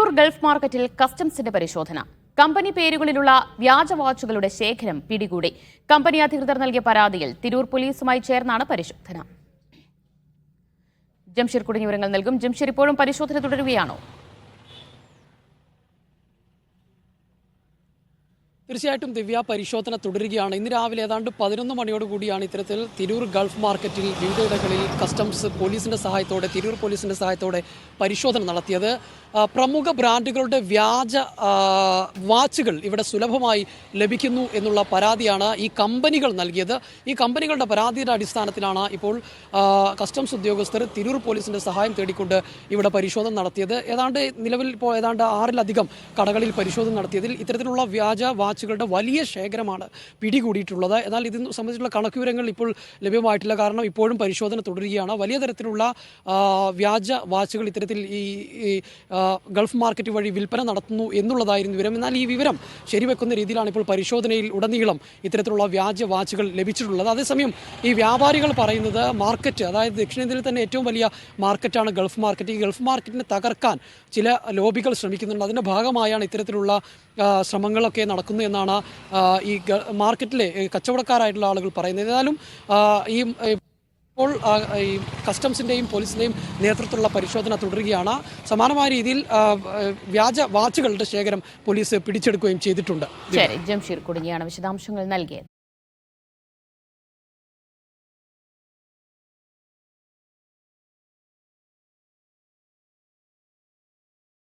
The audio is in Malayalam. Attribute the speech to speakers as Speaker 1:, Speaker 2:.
Speaker 1: തിരൂർ ഗൾഫ് മാർക്കറ്റിൽ കസ്റ്റംസിന്റെ പരിശോധന. കമ്പനി പേരുകളിലുള്ള വ്യാജ വാച്ചുകളുടെ ശേഖരം പിടികൂടി. കമ്പനി അധികൃതർ നൽകിയ പരാതിയിൽ തിരൂർ പോലീസുമായി ചേർന്നാണ് പരിശോധന. ജംഷീർ കുടുങ്ങിയ വിവരങ്ങൾ നൽകും. ജംഷീർ, ഇപ്പോഴും പരിശോധന തുടരുകയാണോ?
Speaker 2: തീർച്ചയായിട്ടും ദിവ്യ, പരിശോധന തുടരുകയാണ്. ഇന്ന് രാവിലെ ഏതാണ്ട് 11 മണിയോടുകൂടിയാണ് ഇത്തരത്തിൽ തിരൂർ ഗൾഫ് മാർക്കറ്റിൽ വിവിധയിടങ്ങളിൽ കസ്റ്റംസ് പോലീസിന്റെ സഹായത്തോടെ, തിരൂർ പോലീസിന്റെ സഹായത്തോടെ പരിശോധന നടത്തിയത്. പ്രമുഖ ബ്രാൻഡുകളുടെ വ്യാജ വാച്ചുകൾ ഇവിടെ സുലഭമായി ലഭിക്കുന്നു എന്നുള്ള പരാതിയാണ് ഈ കമ്പനികൾ നൽകിയത്. ഈ കമ്പനികളുടെ പരാതിയുടെ അടിസ്ഥാനത്തിലാണ് ഇപ്പോൾ കസ്റ്റംസ് ഉദ്യോഗസ്ഥർ തിരൂർ പോലീസിന്റെ സഹായം തേടിക്കൊണ്ട് ഇവിടെ പരിശോധന നടത്തിയത്. നിലവിൽ ഇപ്പോൾ ഏതാണ്ട് 6-ലധികം കടകളിൽ പരിശോധന നടത്തിയതിൽ ഇത്തരത്തിലുള്ള വ്യാജ വാച്ചുകളുടെ വലിയ ശേഖരമാണ് പിടികൂടിയിട്ടുള്ളത്. എന്നാൽ ഇതിന് സംബന്ധിച്ചുള്ള കണക്കുവിവരങ്ങൾ ഇപ്പോൾ ലഭ്യമായിട്ടില്ല. കാരണം ഇപ്പോഴും പരിശോധന തുടരുകയാണ്. വലിയ തരത്തിലുള്ള വ്യാജ വാച്ചുകൾ ഇത്തരത്തിൽ ഈ ഗൾഫ് മാർക്കറ്റ് വഴി വിൽപ്പന നടത്തുന്നു എന്നുള്ളതായിരുന്നു വിവരം. എന്നാൽ ഈ വിവരം ശരിവെക്കുന്ന രീതിയിലാണ് ഇപ്പോൾ പരിശോധനയിൽ ഉടനീളം ഇത്തരത്തിലുള്ള വ്യാജ വാച്ചുകൾ ലഭിച്ചിട്ടുള്ളത്. അതേസമയം ഈ വ്യാപാരികൾ പറയുന്നത് മാർക്കറ്റ്, അതായത് ദക്ഷിണേന്ത്യയിൽ തന്നെ ഏറ്റവും വലിയ മാർക്കറ്റാണ് ഗൾഫ് മാർക്കറ്റ്. ഈ ഗൾഫ് മാർക്കറ്റിനെ തകർക്കാൻ ചില ലോബികൾ ശ്രമിക്കുന്നുണ്ട്. അതിൻ്റെ ഭാഗമായാണ് ഇത്തരത്തിലുള്ള ശ്രമങ്ങളൊക്കെ നടക്കുന്നു എന്നാണ് ഈ മാർക്കറ്റിലെ കച്ചവടക്കാരായിട്ടുള്ള ആളുകൾ പറയുന്നത്. ഏതായാലും ഇപ്പോൾ ഈ കസ്റ്റംസിൻ്റെയും പോലീസിൻ്റെയും നേതൃത്വത്തിലുള്ള പരിശോധന തുടരുകയാണ്. സമാനമായ രീതിയിൽ വ്യാജ വാച്ചുകളുടെ ശേഖരം പോലീസ് പിടിച്ചെടുക്കുകയും ചെയ്തിട്ടുണ്ട്.
Speaker 1: ജംഷീർ കുടുങ്ങിയാണ് വിശദാംശങ്ങൾ നൽകിയത്.